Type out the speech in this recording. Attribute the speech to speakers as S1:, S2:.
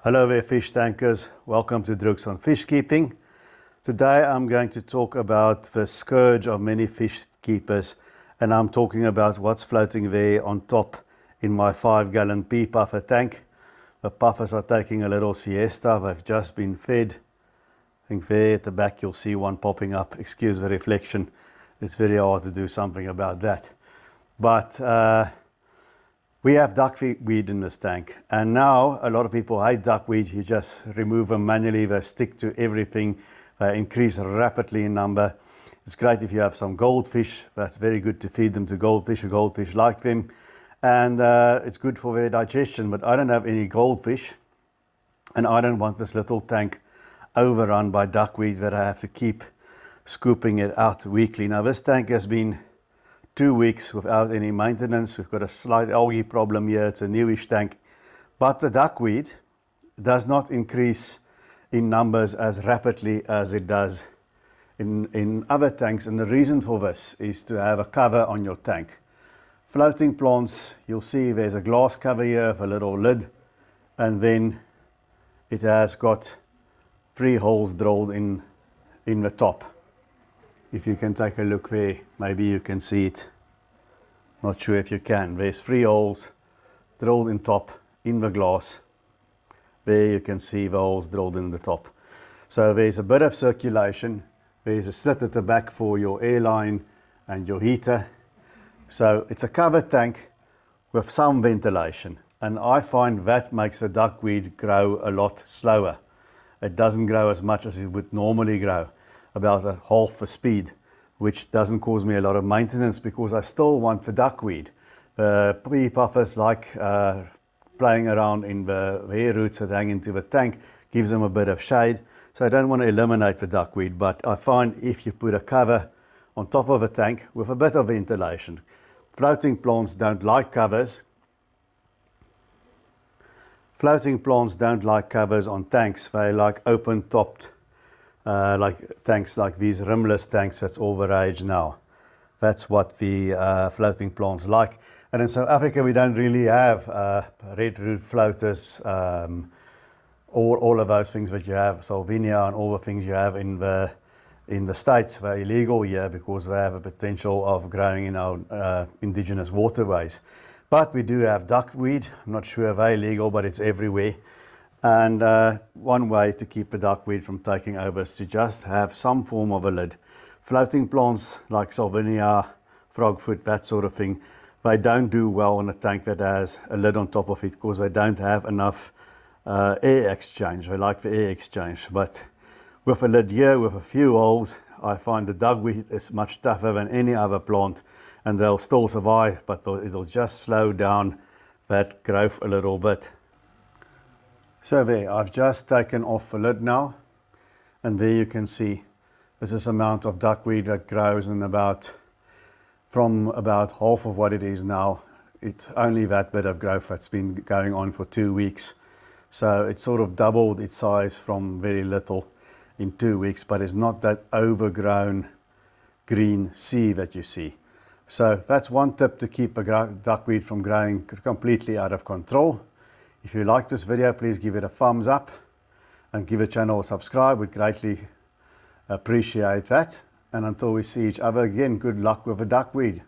S1: Hello there, fish tankers. Welcome to Druk's on Fishkeeping. Today I'm going to talk about the scourge of many fish keepers, and I'm talking about what's floating there on top in my 5-gallon pea puffer tank. The puffers are taking a little siesta. They've just been fed. I think there at the back you'll see one popping up. Excuse the reflection. It's very hard to do something about that. But we have duckweed in this tank, and now a lot of people hate duckweed. You just remove them manually. They stick to everything. They increase rapidly in number. It's great if you have some goldfish. That's very good to feed them to goldfish. Goldfish like them, and it's good for their digestion. But I don't have any goldfish, and I don't want this little tank overrun by duckweed that I have to keep scooping it out weekly. Now this tank has been 2 weeks without any maintenance. We've got a slight algae problem here. It's a newish tank, but the duckweed does not increase in numbers as rapidly as it does in other tanks, and the reason for this is to have a cover on your tank. Floating plants, you'll see there's a glass cover here with a little lid, and then it has got 3 holes drilled in the top. If you can take a look there, maybe you can see it. Not sure if you can. There's 3 holes drilled in top in the glass. There you can see the holes drilled in the top. So there's a bit of circulation. There's a slit at the back for your airline and your heater. So it's a covered tank with some ventilation. And I find that makes the duckweed grow a lot slower. It doesn't grow as much as it would normally grow, about a half the speed, which doesn't cause me a lot of maintenance because I still want the duckweed. Pea puffers like playing around in the hair roots that hang into the tank, gives them a bit of shade. So I don't want to eliminate the duckweed, but I find if you put a cover on top of a tank with a bit of ventilation. Floating plants don't like covers. Floating plants don't like covers on tanks. They like open-topped, like tanks like these rimless tanks that's all the rage now. That's what the floating plants like. And in South Africa we don't really have red root floaters, all of those things that you have, Salvinia and all the things you have in the States. They're illegal here because they have a potential of growing in our indigenous waterways. But we do have duckweed. I'm not sure if they're legal, but it's everywhere. And one way to keep the duckweed from taking over is to just have some form of a lid. Floating plants like Salvinia, frogfoot, that sort of thing, they don't do well in a tank that has a lid on top of it because they don't have enough air exchange. They like the air exchange. But with a lid here, with a few holes, I find the duckweed is much tougher than any other plant, and they'll still survive, but it'll just slow down that growth a little bit. So there, I've just taken off the lid now, and there you can see this is the amount of duckweed that grows in from about half of what it is now. It's only that bit of growth that's been going on for 2 weeks. So it's sort of doubled its size from very little in 2 weeks, but it's not that overgrown green sea that you see. So that's one tip to keep a duckweed from growing completely out of control. If you like this video, please give it a thumbs up and give the channel a subscribe. We'd greatly appreciate that. And until we see each other again, good luck with the duckweed.